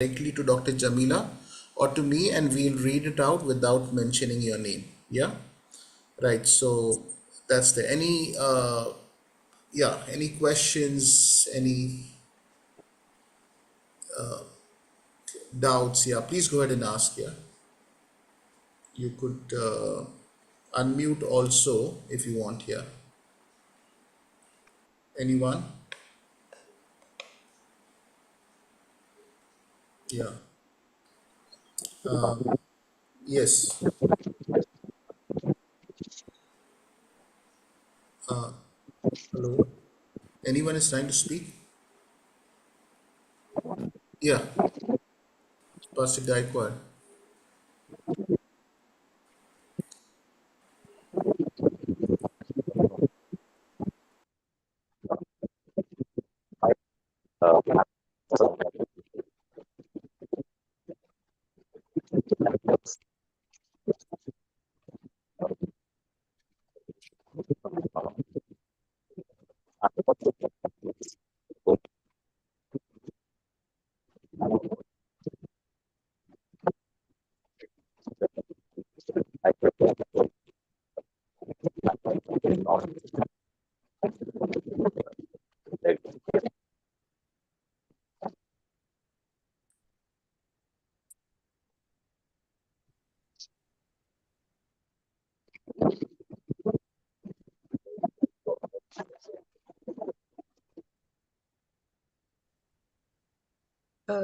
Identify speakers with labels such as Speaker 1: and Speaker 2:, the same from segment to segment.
Speaker 1: directly to Dr. Jamila or to me, and we'll read it out without mentioning your name. Yeah, right. So that's the any questions, any doubts? Yeah, please go ahead and ask. Yeah, you could unmute also if you want. Yeah, anyone? Yeah. Yes. Hello. Anyone is trying to speak? Yeah, Pastor Gaikwad.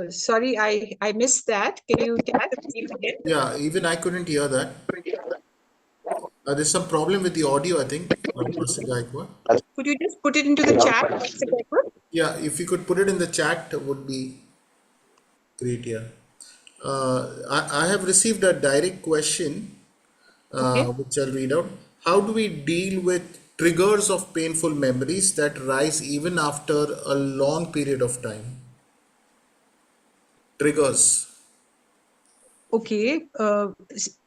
Speaker 2: Sorry, I missed that. Can you repeat again?
Speaker 1: Yeah, even I couldn't hear that. There's some problem with the audio, I think, Pastor Gaikwad.
Speaker 2: Could you just put it into the chat, Mr. Gaikwad?
Speaker 1: Yeah, if you could put it in the chat, would be great. Yeah. I have received a direct question,
Speaker 2: Okay.
Speaker 1: which I'll read out. How do we deal with triggers of painful memories that rise even after a long period of time? Triggers.
Speaker 2: Okay.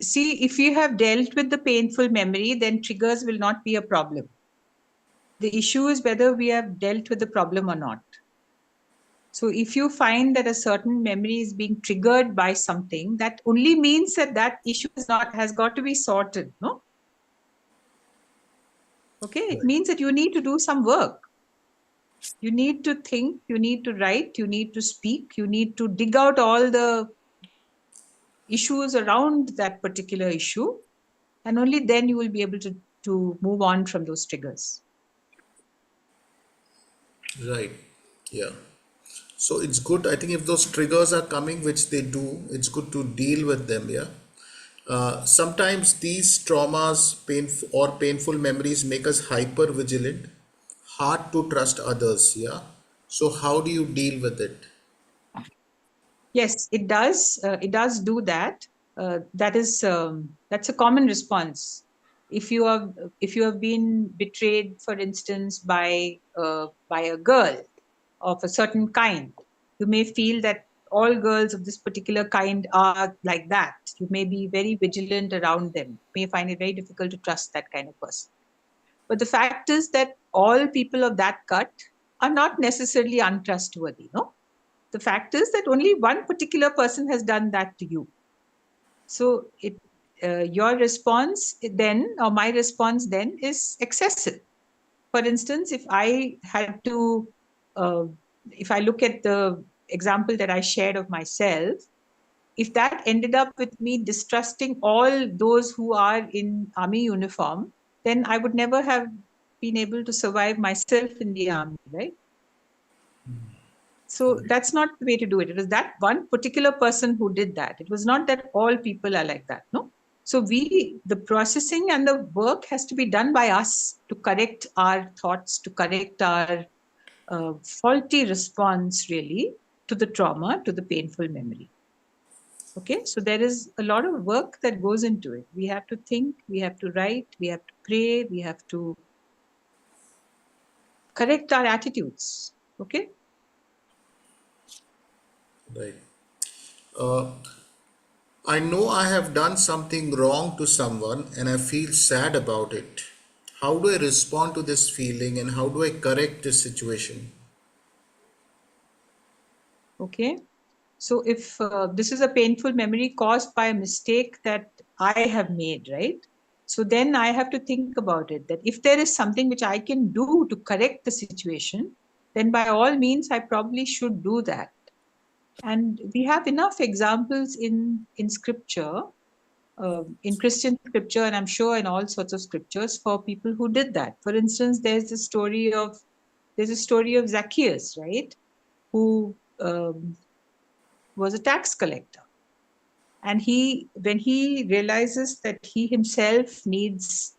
Speaker 2: See, if you have dealt with the painful memory, then triggers will not be a problem. The issue is whether we have dealt with the problem or not. So if you find that a certain memory is being triggered by something, that only means that that issue has got to be sorted, no? Okay, it means that you need to do some work. You need to think, you need to write, you need to speak, you need to dig out all the issues around that particular issue, and only then you will be able to move on from those triggers.
Speaker 1: Right. Yeah. So it's good. I think if those triggers are coming, which they do, it's good to deal with them. Yeah. Sometimes these traumas, painful memories make us hyper vigilant, hard to trust others. Yeah. So how do you deal with it?
Speaker 2: Yes, it does. It does do that. That's a common response. If you have been betrayed, for instance, by a girl of a certain kind, you may feel that all girls of this particular kind are like that. You may be very vigilant around them. You may find it very difficult to trust that kind of person. But the fact is that all people of that cut are not necessarily untrustworthy. No, the fact is that only one particular person has done that to you. So your response then, or my response then, is excessive. For instance, if I look at the example that I shared of myself, if that ended up with me distrusting all those who are in army uniform, then I would never have been able to survive myself in the army, right? So that's not the way to do it. It was that one particular person who did that. It was not that all people are like that, no? So the processing and the work has to be done by us to correct our thoughts, to correct our faulty response, really, to the trauma, to the painful memory. Okay, so there is a lot of work that goes into it. We have to think, we have to write, we have to pray, we have to correct our attitudes. Okay.
Speaker 1: Right. Uh, I know I have done something wrong to someone and I feel sad about it. How do I respond to this feeling and how do I correct this situation?
Speaker 2: Okay. So if this is a painful memory caused by a mistake that I have made, right? So then I have to think about it, that if there is something which I can do to correct the situation, then by all means, I probably should do that. And we have enough examples in scripture, in Christian scripture, and I'm sure in all sorts of scriptures, for people who did that. For instance, there's a story of Zacchaeus, right? Who was a tax collector. And when he realizes that he himself needs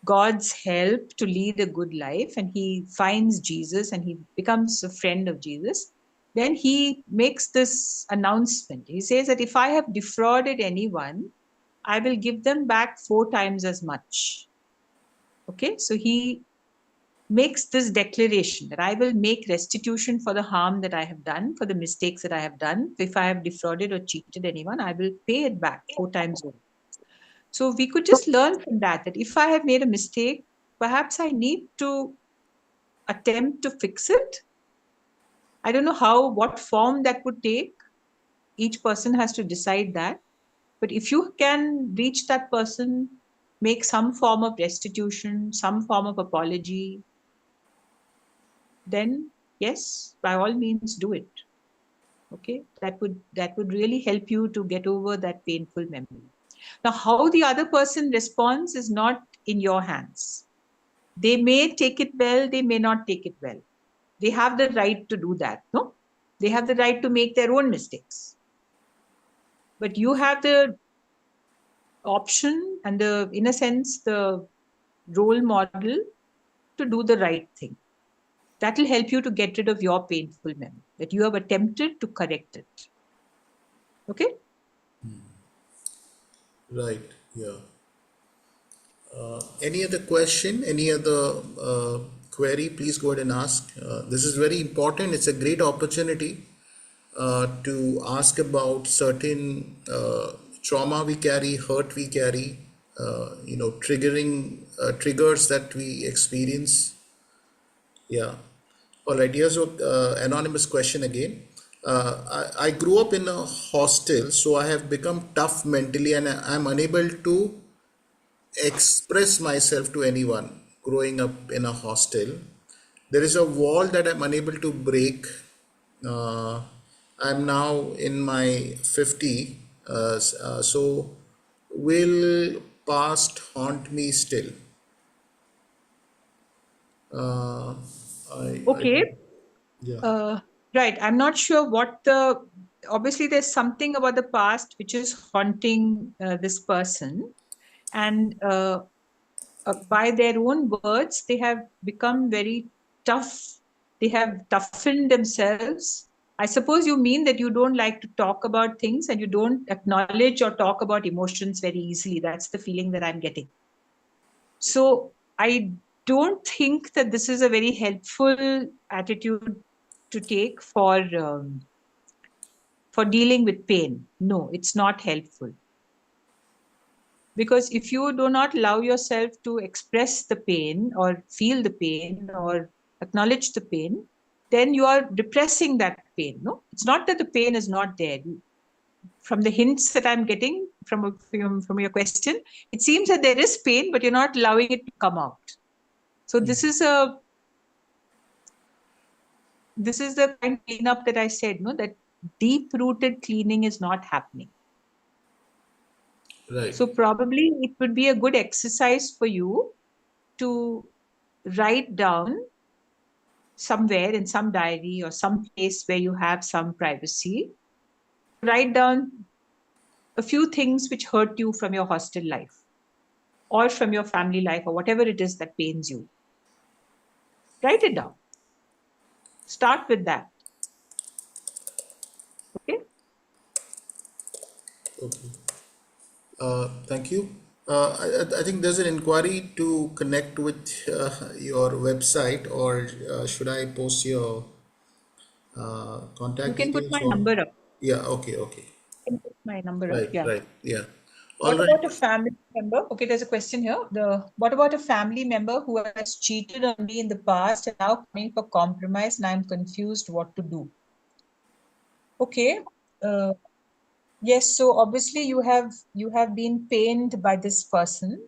Speaker 2: God's help to lead a good life, and he finds Jesus and he becomes a friend of Jesus, then he makes this announcement. He says that if I have defrauded anyone, I will give them back 4 times as much. Okay, so he makes this declaration that I will make restitution for the harm that I have done, for the mistakes that I have done. If I have defrauded or cheated anyone, I will pay it back 4 times over. So we could just learn from that, that if I have made a mistake, perhaps I need to attempt to fix it. I don't know what form that would take. Each person has to decide that. But if you can reach that person, make some form of restitution, some form of apology, then yes, by all means do it. Okay, that would really help you to get over that painful memory. Now, how the other person responds is not in your hands. They may take it well, they may not take it well. They have the right to do that, no? They have the right to make their own mistakes. But you have the option and in a sense, the role model to do the right thing. That will help you to get rid of your painful memory, that you have attempted to correct it. Okay?
Speaker 1: Right. Yeah. Any other question? Any other query? Please go ahead and ask. This is very important. It's a great opportunity to ask about certain trauma we carry, hurt we carry, triggers that we experience. Yeah. All right. Here's a anonymous question again. I grew up in a hostel, so I have become tough mentally, and I'm unable to express myself to anyone. Growing up in a hostel, there is a wall that I'm unable to break. Uh, I'm now in my 50, so will past haunt me still? Uh, I
Speaker 2: Okay.
Speaker 1: yeah.
Speaker 2: Right. I'm not sure obviously, there's something about the past which is haunting this person. And by their own words, they have become very tough. They have toughened themselves. I suppose you mean that you don't like to talk about things and you don't acknowledge or talk about emotions very easily. That's the feeling that I'm getting. So I don't think that this is a very helpful attitude to take for dealing with pain. No, it's not helpful. Because if you do not allow yourself to express the pain or feel the pain or acknowledge the pain, then you are depressing that pain. No, it's not that the pain is not there. From the hints that I'm getting from your question, it seems that there is pain, but you're not allowing it to come out. So this is the kind of cleanup that I said, no, that deep-rooted cleaning is not happening.
Speaker 1: Right.
Speaker 2: So probably it would be a good exercise for you to write down somewhere in some diary or some place where you have some privacy, write down a few things which hurt you from your hostel life or from your family life or whatever it is that pains you. Write it down. Start with that. Okay.
Speaker 1: Okay. Thank you. I think there's an inquiry to connect with your website, or should I post your
Speaker 2: You
Speaker 1: contact
Speaker 2: can put
Speaker 1: details
Speaker 2: my
Speaker 1: on?
Speaker 2: number up.
Speaker 1: Yeah, okay, okay.
Speaker 2: You can put my number up.
Speaker 1: Right,
Speaker 2: Yeah.
Speaker 1: right, yeah. All
Speaker 2: What
Speaker 1: right.
Speaker 2: about a family member? Okay, there's a question here. What about a family member who has cheated on me in the past and now coming for compromise and I'm confused what to do? Okay. Uh, yes. So obviously you have been pained by this person,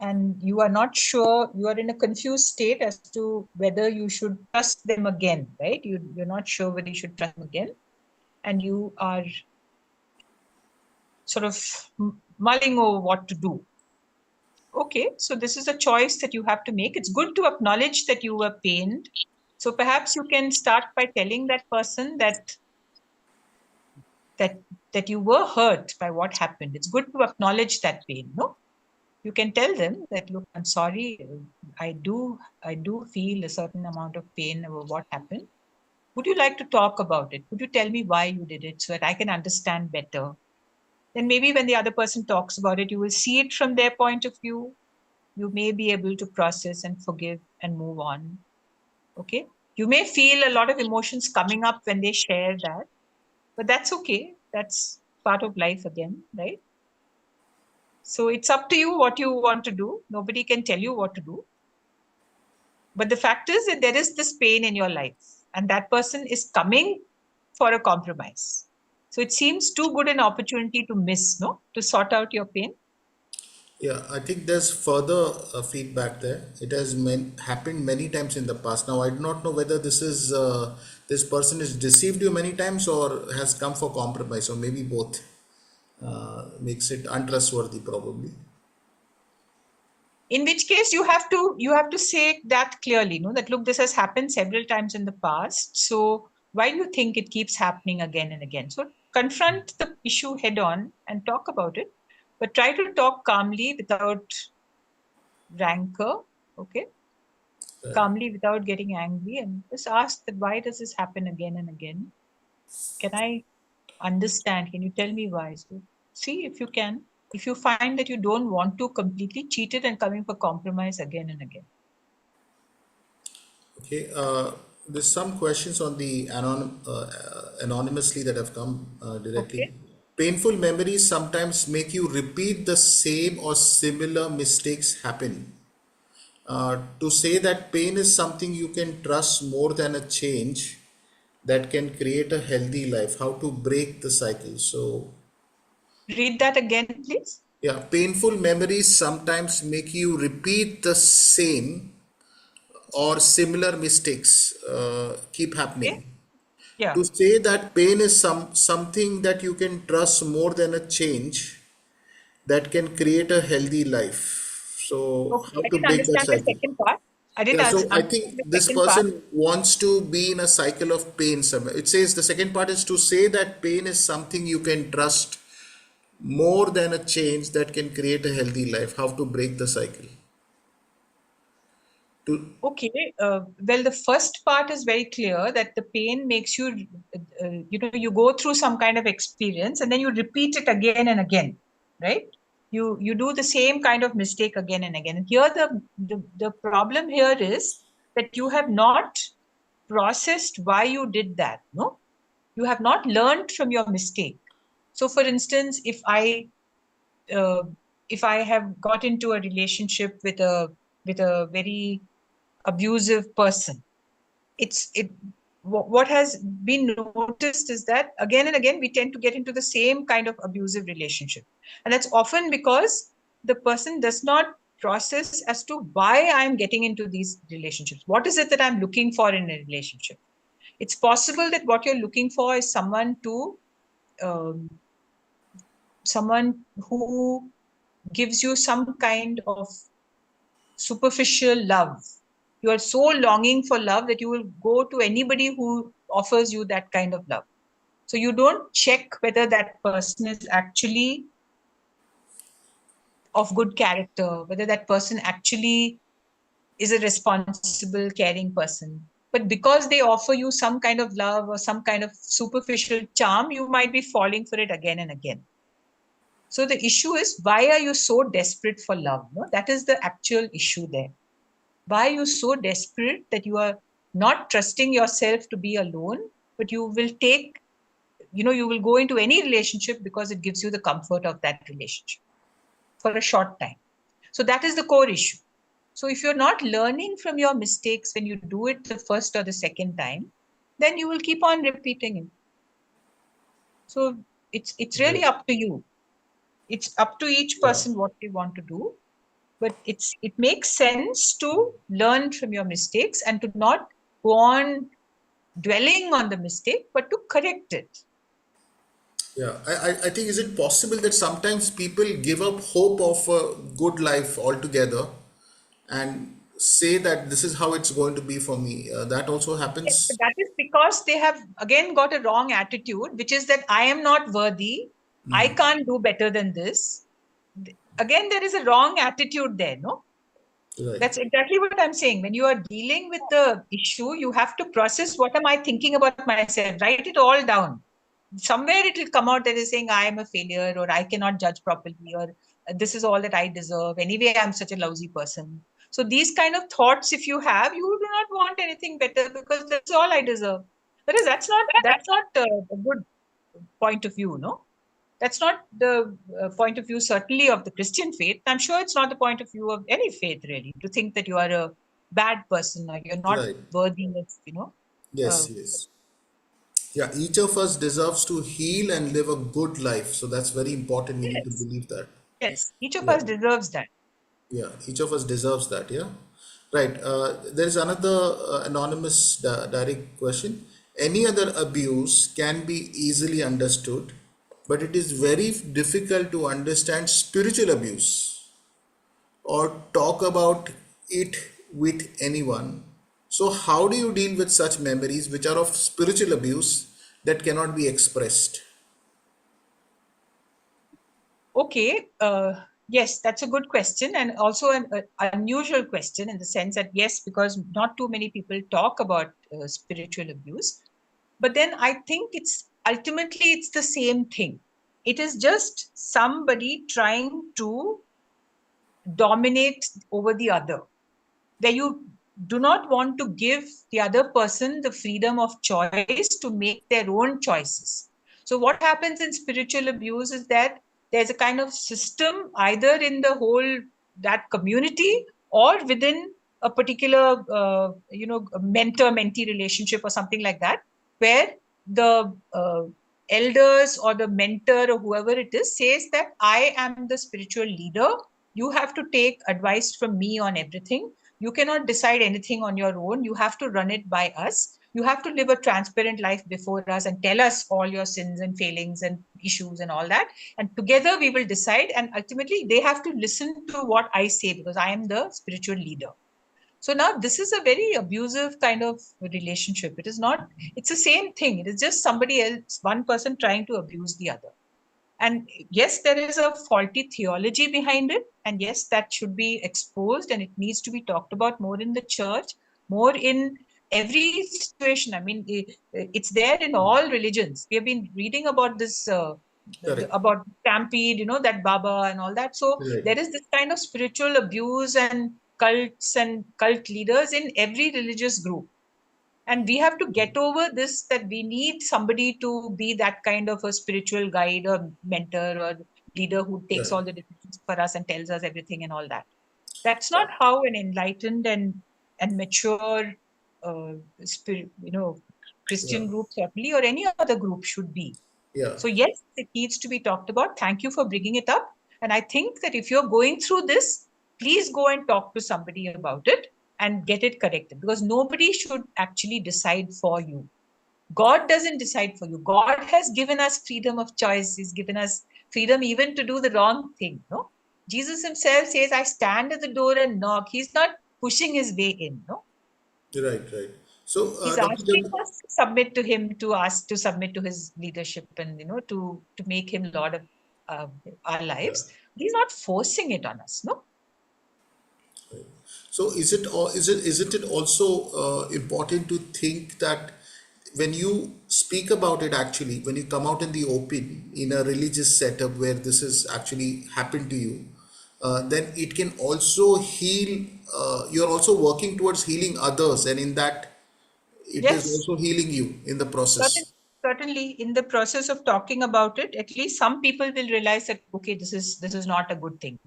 Speaker 2: and you are not sure. You are in a confused state as to whether you should trust them again, right? You're not sure whether you should trust them again, and you are sort of mulling over what to do. Okay, so this is a choice that you have to make. It's good to acknowledge that you were pained. So perhaps you can start by telling that person that that you were hurt by what happened. It's good to acknowledge that pain, no? You can tell them that, look, I'm sorry, I do feel a certain amount of pain over what happened. Would you like to talk about it? Would you tell me why you did it so that I can understand better? Then maybe when the other person talks about it, you will see it from their point of view. You may be able to process and forgive and move on. Okay. You may feel a lot of emotions coming up when they share that, but that's okay. That's part of life again, right? So it's up to you what you want to do. Nobody can tell you what to do. But the fact is that there is this pain in your life, and that person is coming for a compromise. So it seems too good an opportunity to miss, no? To sort out your pain.
Speaker 1: Yeah, I think there's further feedback there. It has happened many times in the past. Now, I do not know whether this person has deceived you many times or has come for compromise, or maybe both. Makes it untrustworthy, probably.
Speaker 2: In which case you have to say that clearly, no, that look, this has happened several times in the past. So why do you think it keeps happening again and again? So confront the issue head on and talk about it, but try to talk calmly without rancor. Okay, calmly without getting angry, and just ask that why does this happen again and again? Can I understand? Can you tell me why? So see if you can. If you find that you don't want to, completely cheat it and coming for compromise again and again.
Speaker 1: Okay, there's some questions on the anonymously that have come directly.
Speaker 2: Okay.
Speaker 1: Painful memories sometimes make you repeat the same or similar mistakes happen. To say that pain is something you can trust more than a change that can create a healthy life. How to break the cycle. So,
Speaker 2: Read that again, please.
Speaker 1: yeah, painful memories sometimes make you repeat the same or similar mistakes keep
Speaker 2: Okay.
Speaker 1: happening.
Speaker 2: Yeah.
Speaker 1: To say that pain is something that you can trust more than a change that can create a healthy life. So,
Speaker 2: Okay.
Speaker 1: how
Speaker 2: I
Speaker 1: to
Speaker 2: didn't
Speaker 1: break that
Speaker 2: understand the
Speaker 1: cycle?
Speaker 2: second part. I didn't
Speaker 1: Yeah, so I
Speaker 2: understand
Speaker 1: think
Speaker 2: the
Speaker 1: this
Speaker 2: second part.
Speaker 1: person wants to be in a cycle of pain somewhere. It says the second part is to say that pain is something you can trust more than a change that can create a healthy life. How to break the cycle? To
Speaker 2: Okay. Well, the first part is very clear that the pain makes you, you go through some kind of experience and then you repeat it again and again, right? You do the same kind of mistake again and again. And here the problem here is that you have not processed why you did that. No, you have not learned from your mistake. So, for instance, uh, if I have got into a relationship with a very abusive person, what has been noticed is that again and again we tend to get into the same kind of abusive relationship, and that's often because the person does not process as to why I'm getting into these relationships. What is it that I'm looking for in a relationship? It's possible that what you're looking for is um, someone who gives you some kind of superficial love. You are so longing for love that you will go to anybody who offers you that kind of love. So you don't check whether that person is actually of good character, whether that person actually is a responsible, caring person. But because they offer you some kind of love or some kind of superficial charm, you might be falling for it again and again. So the issue is, why are you so desperate for love? No, that is the actual issue there. Why are you so desperate that you are not trusting yourself to be alone, but you will go into any relationship because it gives you the comfort of that relationship for a short time. So that is the core issue. So if you're not learning from your mistakes when you do it the first or the second time, then you will keep on repeating it. So it's really
Speaker 1: Right.
Speaker 2: up to you. It's up to each
Speaker 1: Yeah.
Speaker 2: person what they want to do. But it makes sense to learn from your mistakes and to not go on dwelling on the mistake, but to correct it.
Speaker 1: Yeah, I think is it possible that sometimes people give up hope of a good life altogether and say that this is how it's going to be for me? That also
Speaker 2: Yes, but
Speaker 1: happens.
Speaker 2: that is because they have again got a wrong attitude, which is that I am not worthy. I can't do better than this. Again, there is a wrong attitude there, no?
Speaker 1: Right,
Speaker 2: That's exactly what I'm saying. When you are dealing with the issue, you have to process what am I thinking about myself, write it all down. Somewhere it will come out that is saying I am a failure or I cannot judge properly or this is all that I deserve. Anyway, I'm such a lousy person. So these kind of thoughts, if you have, you do not want anything better because that's all I deserve. Whereas that's not a good point of view, no? That's not the point of view, certainly, of the Christian faith. I'm sure it's not the point of view of any faith, really, to think that you are a bad person or you're not
Speaker 1: right.
Speaker 2: worthy of, uh,
Speaker 1: Yes, yes. Yeah, each of us deserves to heal and live a good life. So that's very important. We need to
Speaker 2: yes,
Speaker 1: believe that.
Speaker 2: yes, each of
Speaker 1: Yeah,
Speaker 2: us deserves that.
Speaker 1: yeah. Each of us deserves that. Yeah. Right. There is another anonymous direct question. Any other abuse can be easily understood, but it is very difficult to understand spiritual abuse or talk about it with anyone. So, how do you deal with such memories which are of spiritual abuse that cannot be expressed?
Speaker 2: Okay, yes, that's a good question, and also an unusual question in the sense that, yes, because not too many people talk about spiritual abuse. But then I think it's ultimately it's the same thing. It is just somebody trying to dominate over the other, where you do not want to give the other person the freedom of choice to make their own choices. So, what happens in spiritual abuse is that there's a kind of system either in the whole that community or within a particular, mentor mentee relationship or something like that, where the elders or the mentor or whoever it is says that I am the spiritual leader. You have to take advice from me on everything. You cannot decide anything on your own. You have to run it by us. You have to live a transparent life before us and tell us all your sins and failings and issues and all that. And together we will decide. And ultimately, they have to listen to what I say because I am the spiritual leader. So now this is a very abusive kind of relationship. It is not, it's the same thing. It is just somebody else, one person trying to abuse the other. And yes, there is a faulty theology behind it. And yes, that should be exposed and it needs to be talked about more in the church, more in every situation. I mean, it's there in all religions. We have been reading about this,
Speaker 1: Correct.
Speaker 2: about Stampede, that Baba and all that. So
Speaker 1: Right.
Speaker 2: there is this kind of spiritual abuse and cults and cult leaders in every religious group, and we have to get over this, that we need somebody to be that kind of a spiritual guide or mentor or leader who takes
Speaker 1: Right.
Speaker 2: all the decisions for us and tells us everything and all that. That's
Speaker 1: Yeah.
Speaker 2: not how an enlightened and mature spirit,
Speaker 1: Yeah.
Speaker 2: Christian group certainly or any other group should be.
Speaker 1: Yeah.
Speaker 2: So yes, it needs to be talked about. Thank you for bringing it up. And I think that if you're going through this, please go and talk to somebody about it and get it corrected, because nobody should actually decide for you. God doesn't decide for you. God has given us freedom of choice. He's given us freedom even to do the wrong thing. No, Jesus himself says, "I stand at the door and knock." He's not pushing his way in. No,
Speaker 1: Right. Right. So,
Speaker 2: he's
Speaker 1: Dr.
Speaker 2: asking
Speaker 1: Jam,
Speaker 2: us to submit to him, to ask to submit to his leadership, and to make him Lord of uh, our
Speaker 1: yeah.
Speaker 2: lives. He's not forcing it on us. No,
Speaker 1: So is it or isn't it also important to think that when you speak about it, actually when you come out in the open in a religious setup where this has actually happened to you, then it can also heal. You're also working towards healing others, and in that it is
Speaker 2: yes,
Speaker 1: also healing you in the
Speaker 2: certain,
Speaker 1: process.
Speaker 2: certainly in the process of talking about it, at least some people will realize that okay, this is not a good thing.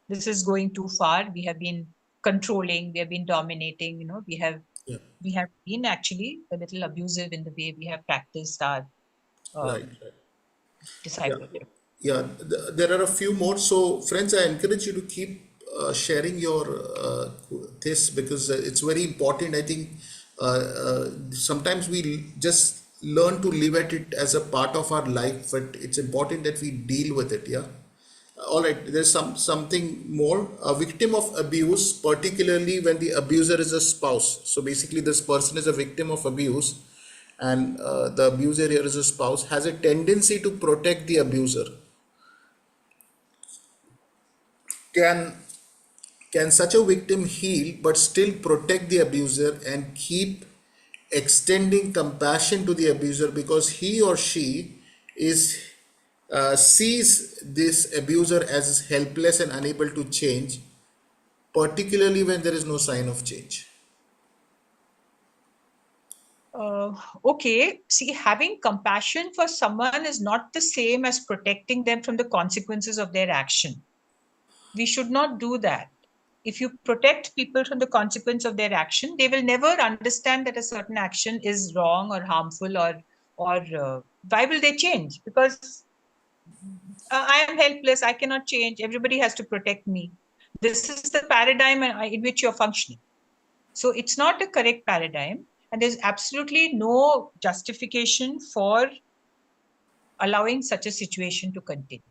Speaker 2: This is going too far. We have been controlling. We have been dominating.
Speaker 1: Yeah.
Speaker 2: We have been actually a little abusive in the way we have practiced our
Speaker 1: Right.
Speaker 2: um,
Speaker 1: Right.
Speaker 2: decipher
Speaker 1: Yeah,
Speaker 2: it.
Speaker 1: yeah. There are a few more. So, friends, I encourage you to keep sharing your this, because it's very important. I think sometimes we just learn to live at it as a part of our life, but it's important that we deal with it. Yeah. All right. There's something more. A victim of abuse, particularly when the abuser is a spouse. So basically, this person is a victim of abuse, and the abuser here is a spouse, has a tendency to protect the abuser. Can can such a victim heal but still protect the abuser and keep extending compassion to the abuser, because he or she is sees this abuser as helpless and unable to change, particularly when there is no sign of change?
Speaker 2: Okay, see, having compassion for someone is not the same as protecting them from the consequences of their action. We should not do that. If you protect people from the consequence of their action, they will never understand that a certain action is wrong or harmful, or why will they change? Because I am helpless, I cannot change, everybody has to protect me. This is the paradigm in which you're functioning. So it's not a correct paradigm, and there's absolutely no justification for allowing such a situation to continue.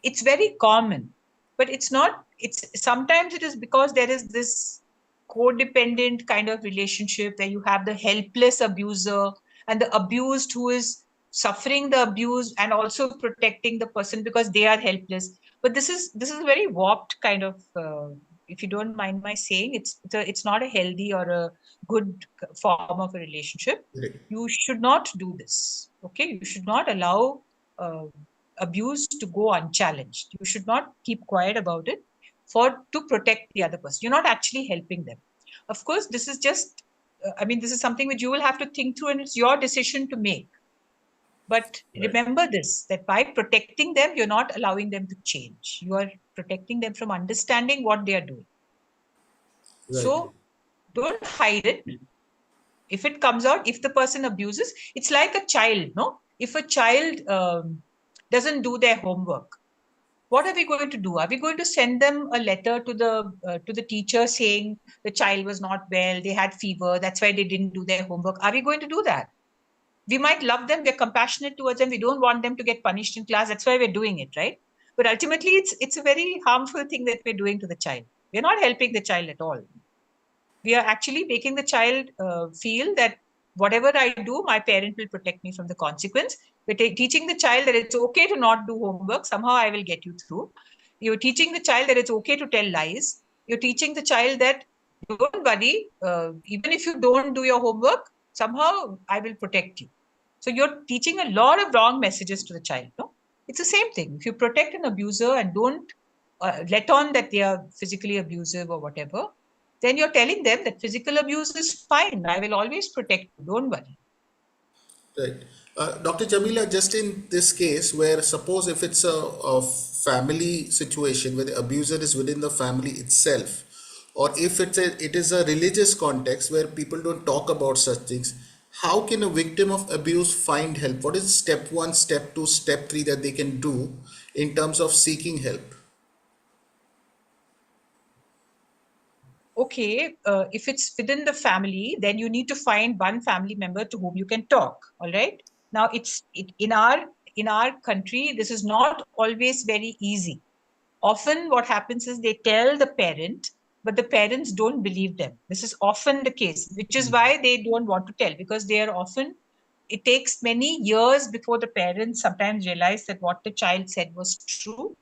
Speaker 2: It's very common, but it's not. It's sometimes it is because there is this codependent kind of relationship where you have the helpless abuser and the abused who is suffering the abuse and also protecting the person because they are helpless. But this is a very warped kind of, if you don't mind my saying, it's not a healthy or a good form of a relationship.
Speaker 1: Right.
Speaker 2: You should not do this. Okay, you should not allow uh, abuse to go unchallenged. You should not keep quiet about it for to protect the other person. You're not actually helping them. Of course, this is just, I mean, this is something which you will have to think through, and it's your decision to make. But
Speaker 1: Right.
Speaker 2: remember this, that by protecting them, you're not allowing them to change. You are protecting them from understanding what they are doing.
Speaker 1: Right.
Speaker 2: So don't hide it. If it comes out, if the person abuses, it's like a child, no? If a child doesn't do their homework, what are we going to do? Are we going to send them a letter to the teacher saying the child was not well, they had fever, that's why they didn't do their homework? Are we going to do that? We might love them, we're compassionate towards them, we don't want them to get punished in class, that's why we're doing it, right? But ultimately, it's a very harmful thing that we're doing to the child. We're not helping the child at all. We are actually making the child feel that whatever I do, my parent will protect me from the consequence. We're teaching the child that it's okay to not do homework. Somehow I will get you through. You're teaching the child that it's okay to tell lies. You're teaching the child that don't worry, even if you don't do your homework, somehow I will protect you. So you're teaching a lot of wrong messages to the child. No, it's the same thing. If you protect an abuser and don't let on that they are physically abusive or whatever, then you're telling them that physical abuse is fine. I will always protect you. Don't worry.
Speaker 1: Right. Dr. Jamila, just in this case, where suppose if it's a family situation where the abuser is within the family itself, or if it is a religious context where people don't talk about such things, how can a victim of abuse find help? What is step one, step two, step three that they can do in terms of seeking help?
Speaker 2: Okay, if it's within the family, then you need to find one family member to whom you can talk. All right. Now, in our country, this is not always very easy. Often, what happens is they tell the parent, but the parents don't believe them. This is often the case, which is why they don't want to tell, because they are often. It takes many years before the parents sometimes realize that what the child said was true,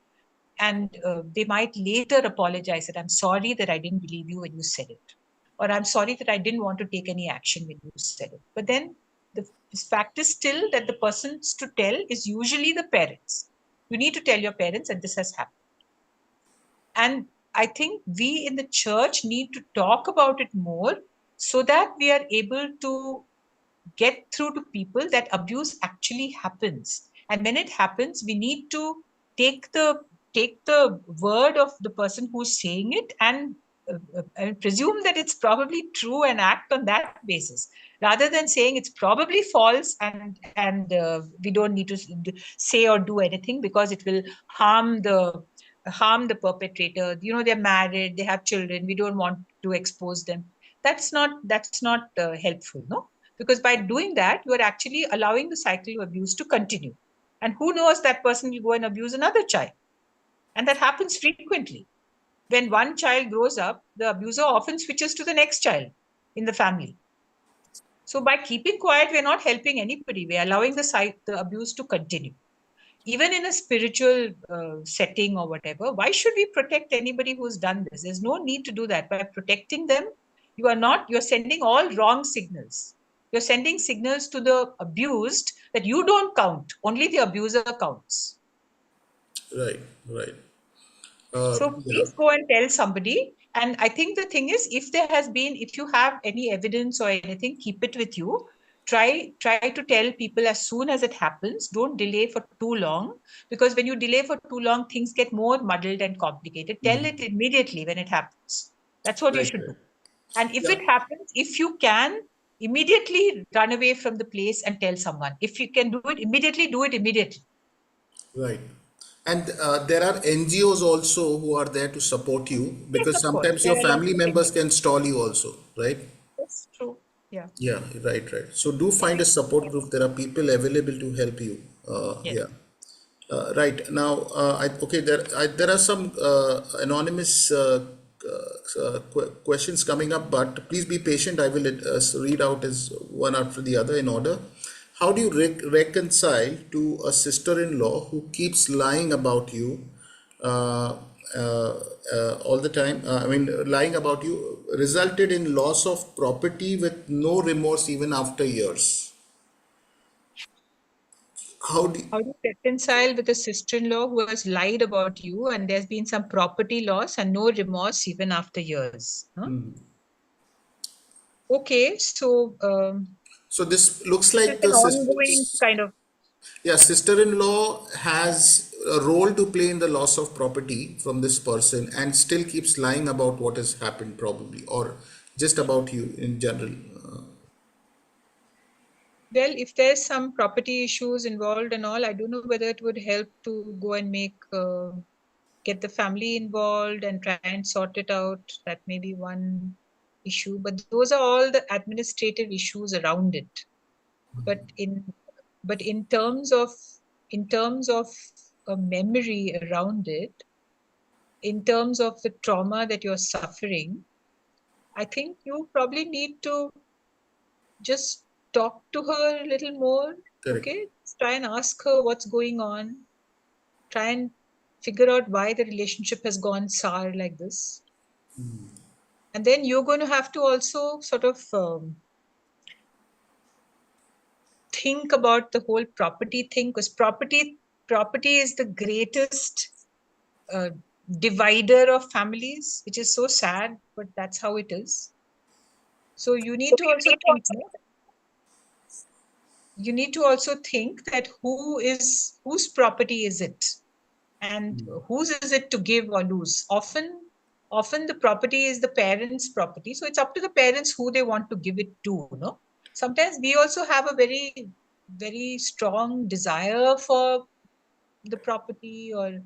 Speaker 2: and they might later apologize that I'm sorry that I didn't believe you when you said it, or I'm sorry that I didn't want to take any action when you said it. But then the fact is still that the persons to tell is usually the parents. You need to tell your parents that this has happened. And I think we in the church need to talk about it more so that we are able to get through to people that abuse actually happens. And when it happens, we need to take the take the word of the person who's saying it and presume that it's probably true and act on that basis. rather than saying it's probably false and we don't need to say or do anything because it will harm the perpetrator. You know, they're married, they have children, we don't want to expose them. That's not helpful, no, because by doing that you are actually allowing the cycle of abuse to continue, and who knows, that person will go and abuse another child, and that happens frequently. When one child grows up, the abuser often switches to the next child in the family. So by keeping quiet, we're not helping anybody. We're allowing the abuse to continue. Even in a spiritual setting or whatever, why should we protect anybody who's done this? There's no need to do that. By protecting them, you're sending all wrong signals. You're sending signals to the abused that you don't count, only the abuser counts.
Speaker 1: Right, right.
Speaker 2: So
Speaker 1: Yeah,
Speaker 2: please go and tell somebody. And I think the thing is, if you have any evidence or anything, keep it with you. Try to tell people as soon as it happens. Don't delay for too long, because when you delay for too long, things get more muddled and complicated. Tell it immediately when it happens. That's what you
Speaker 1: right,
Speaker 2: should
Speaker 1: right.
Speaker 2: do. And if
Speaker 1: Yeah,
Speaker 2: it happens, if you can, immediately run away from the place and tell someone. If you can do it immediately.
Speaker 1: right. And there are NGOs also who are there to support you,
Speaker 2: Yes,
Speaker 1: because
Speaker 2: of course.
Speaker 1: sometimes
Speaker 2: There
Speaker 1: your
Speaker 2: are lots
Speaker 1: family
Speaker 2: of
Speaker 1: members
Speaker 2: things.
Speaker 1: can stall you also, right?
Speaker 2: That's true. Yeah.
Speaker 1: Yeah, right, right. So do find a
Speaker 2: Very
Speaker 1: support
Speaker 2: good.
Speaker 1: group. There are people available to help you.
Speaker 2: Yes.
Speaker 1: Yeah. Right now, okay. There are some anonymous questions coming up, but please be patient. I will read out as one after the other in order. How do you reconcile to a sister-in-law who keeps lying about you uh, all the time? I mean, lying about you resulted in loss of property with no remorse even after years. How do
Speaker 2: How do you reconcile with a sister-in-law who has lied about you and there's been some property loss and no remorse even after years? Huh? Okay, so
Speaker 1: so this looks
Speaker 2: this is
Speaker 1: like
Speaker 2: an
Speaker 1: the
Speaker 2: ongoing
Speaker 1: sisters.
Speaker 2: kind of.
Speaker 1: Yeah, sister-in-law has a role to play in the loss of property from this person and still keeps lying about what has happened, probably, or just about you in general.
Speaker 2: Well, if there's some property issues involved and all, I don't know whether it would help to go and get the family involved and try and sort it out. That may be one issue, but those are all the administrative issues around it. But in terms of a memory around it, in terms of the trauma that you're suffering, I think you probably need to just talk to her a little more.
Speaker 1: Correct.
Speaker 2: Okay, try and ask her what's going on. Try and figure out why the relationship has gone sour like this. And then you're going to have to also sort of think about the whole property thing, because property is the greatest uh, divider of families, which is so sad, but that's how it is. So you need to also think that whose property is it, and whose is it to give or lose. Often the property is the parents' property, so it's up to the parents who they want to give it to. No, sometimes we also have a very very strong desire for the property, or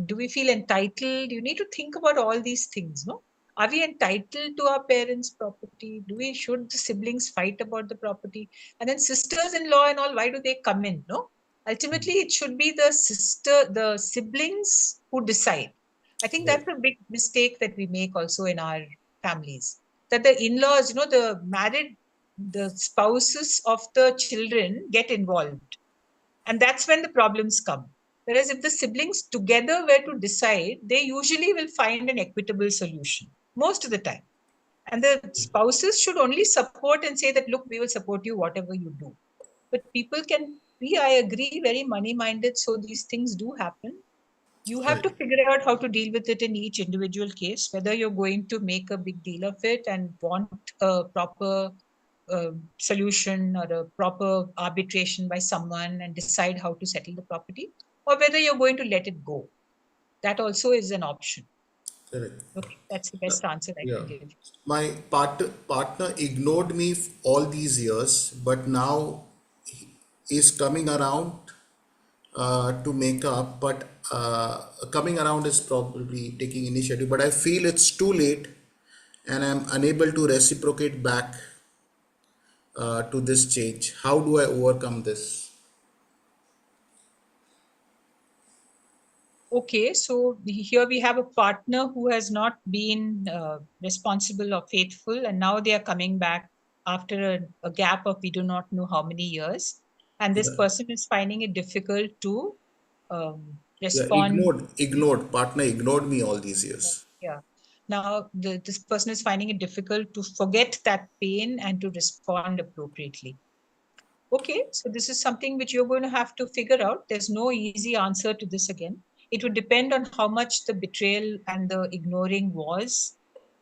Speaker 2: do we feel entitled? You need to think about all these things, no? Are we entitled to our parents' property? Should the siblings fight about the property? And then sisters-in-law and all, why do they come in? No? Ultimately, it should be the siblings who decide. I think
Speaker 1: Right.
Speaker 2: that's a big mistake that we make also in our families. That the in-laws, the spouses of the children get involved, and that's when the problems come. Whereas if the siblings together were to decide, they usually will find an equitable solution most of the time. And the spouses should only support and say that, look, we will support you whatever you do. But people can be, I agree, very money minded. So these things do happen. You have
Speaker 1: Right.
Speaker 2: to figure out how to deal with it in each individual case, whether you're going to make a big deal of it and want a proper solution or a proper arbitration by someone and decide how to settle the property, or whether you're going to let it go. That also is an option.
Speaker 1: Correct.
Speaker 2: Okay, that's the best answer I
Speaker 1: Yeah.
Speaker 2: can give.
Speaker 1: My partner ignored me all these years, but now is coming around to make up. But coming around is probably taking initiative. But I feel it's too late, and I'm unable to reciprocate back to this change. How do I overcome this?
Speaker 2: Okay, so here we have a partner who has not been responsible or faithful, and now they are coming back after a gap of we do not know how many years. And this
Speaker 1: Yeah.
Speaker 2: person is finding it difficult to
Speaker 1: Yeah.
Speaker 2: respond.
Speaker 1: Ignored. Partner ignored me all these years.
Speaker 2: Yeah. Now, this person is finding it difficult to forget that pain and to respond appropriately. Okay, so this is something which you're going to have to figure out. There's no easy answer to this again. It would depend on how much the betrayal and the ignoring was.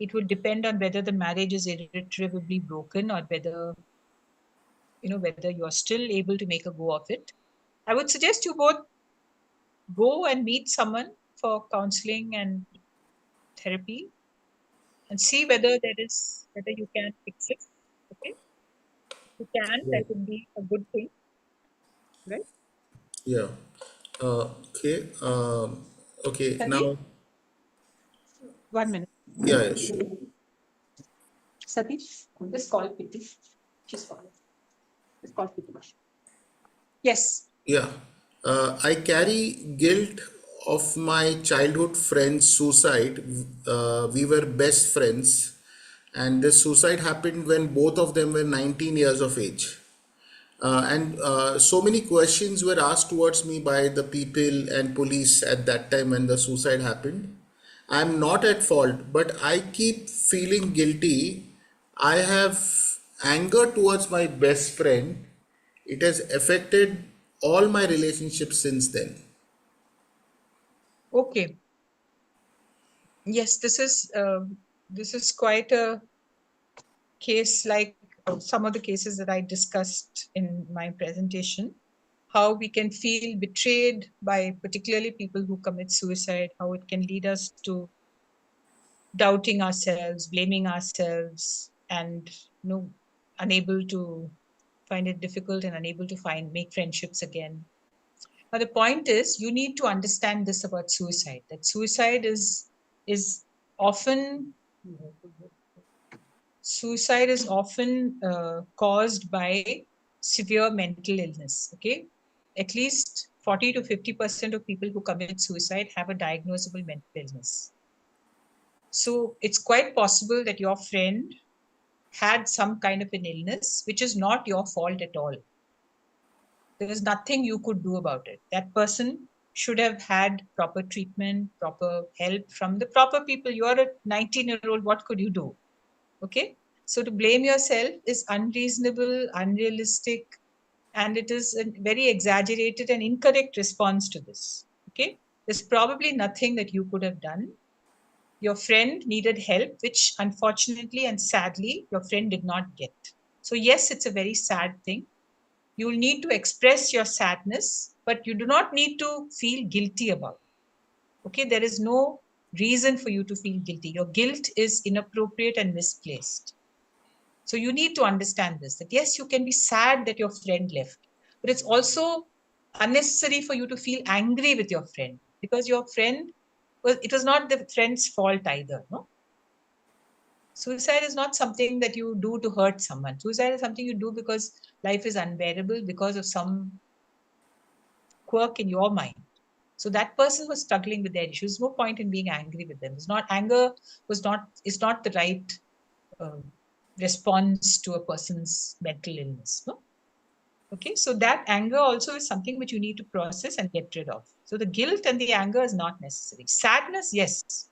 Speaker 2: It would depend on whether the marriage is irretrievably broken or whether, whether you're still able to make a go of it. I would suggest you both go and meet someone for counseling and therapy and see whether you can fix it. Okay, if you can, that
Speaker 1: Right.
Speaker 2: would be a good thing, right?
Speaker 1: Yeah. Okay. Okay.
Speaker 2: Sati,
Speaker 1: Now,
Speaker 2: 1 minute.
Speaker 1: yeah, yeah, sure.
Speaker 2: Satish, just call Piti. She's calling. Just call Piti. Yes.
Speaker 1: Yeah. I carry guilt of my childhood friend's suicide. We were best friends, and this suicide happened when both of them were 19 years of age. And so many questions were asked towards me by the people and police at that time when the suicide happened. I'm not at fault, but I keep feeling guilty. I have anger towards my best friend. It has affected all my relationships since then.
Speaker 2: Okay. Yes, this is quite a case like some of the cases that I discussed in my presentation. How we can feel betrayed by particularly people who commit suicide. How it can lead us to doubting ourselves, blaming ourselves, and unable to find it difficult and unable to make friendships again. Now the point is, you need to understand this about suicide. That is often suicide is often caused by severe mental illness. Okay, at least 40 to 50% of people who commit suicide have a diagnosable mental illness. So it's quite possible that your friend had some kind of an illness, which is not your fault at all. There is nothing you could do about it. That person should have had proper treatment, proper help from the proper people. You're a 19-year-old, what could you do? Okay. So to blame yourself is unreasonable, unrealistic, and it is a very exaggerated and incorrect response to this. Okay. There's probably nothing that you could have done. Your friend needed help, which unfortunately and sadly, your friend did not get. So, yes, it's a very sad thing. You will need to express your sadness, but you do not need to feel guilty about it. Okay, there is no reason for you to feel guilty. Your guilt is inappropriate and misplaced. So you need to understand this, that yes, you can be sad that your friend left, but it's also unnecessary for you to feel angry with your friend, because your friend, well, it was not the friend's fault either. No, suicide is not something that you do to hurt someone. Suicide is something you do because life is unbearable because of some quirk in your mind. So that person was struggling with their issues. No point in being angry with them. It's not anger was not is not the right uh, response to a person's mental illness. No. Okay. So that anger also is something which you need to process and get rid of. So the guilt and the anger is not necessary. Sadness, yes.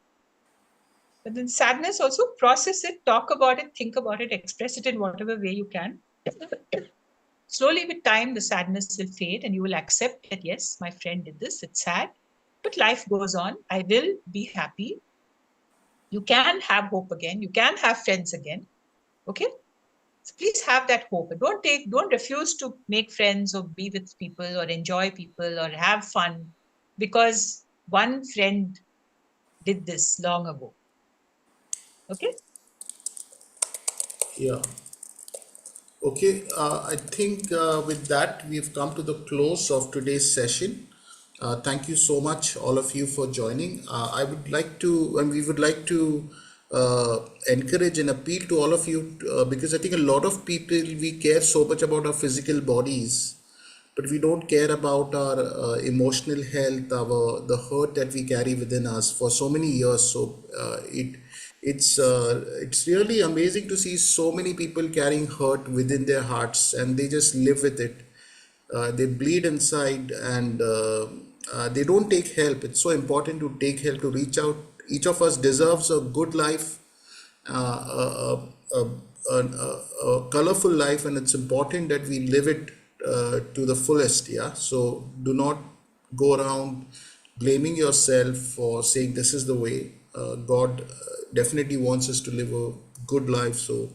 Speaker 2: But then sadness also process it, talk about it, think about it, express it in whatever way you can. Slowly with time, the sadness will fade and you will accept that, yes, my friend did this, it's sad, but life goes on. I will be happy. You can have hope again. You can have friends again. Okay. So please have that hope. Don't refuse to make friends or be with people or enjoy people or have fun because one friend did this long ago. Okay.
Speaker 1: Yeah. Okay, I think with that we've come to the close of today's session. Thank you so much, all of you, for joining. I would like to, and we would like to encourage and appeal to all of you because I think a lot of people, we care so much about our physical bodies, but we don't care about our emotional health, our the hurt that we carry within us for so many years. So it's really amazing to see so many people carrying hurt within their hearts, and they just live with it. They bleed inside, and they don't take help. It's so important to take help, to reach out. Each of us deserves a good life, a, a colorful life, and it's important that we live it to the fullest. Yeah, so do not go around blaming yourself for saying this is the way. God definitely wants us to live a good life, so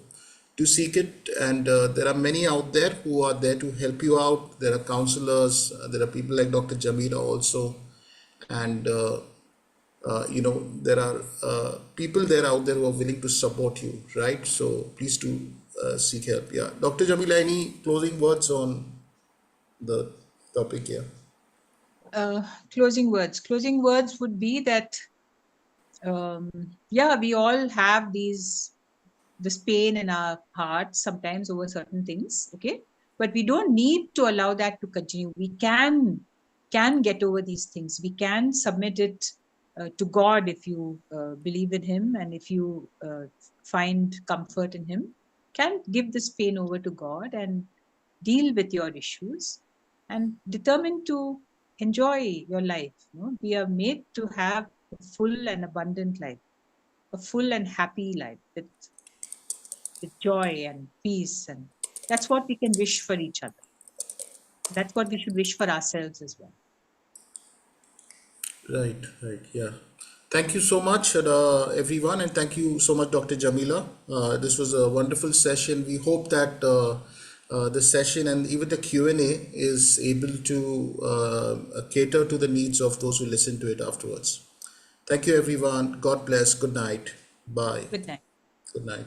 Speaker 1: to seek it. And there are many out there who are there to help you out. There are counselors, there are people like Dr. Jamila also, and there are people there out there who are willing to support you, right? So please do seek help. Yeah, Dr. Jamila, any closing words on the topic here?
Speaker 2: Closing words. Closing words would be that, um, yeah, we all have this pain in our hearts sometimes over certain things, okay, but we don't need to allow that to continue. We can get over these things. We can submit it to God if you believe in Him, and if you find comfort in Him, can give this pain over to God and deal with your issues, and determine to enjoy your life. We are made to have a full and abundant life, a full and happy life with joy and peace. And that's what we can wish for each other. That's what we should wish for ourselves as well.
Speaker 1: Right, right, yeah. Thank you so much, everyone, and thank you so much, Dr. Jamila. This was a wonderful session. We hope that the session and even the Q&A is able to cater to the needs of those who listen to it afterwards. Thank you, everyone. God bless. Good night. Bye.
Speaker 2: Good night.
Speaker 1: Good night.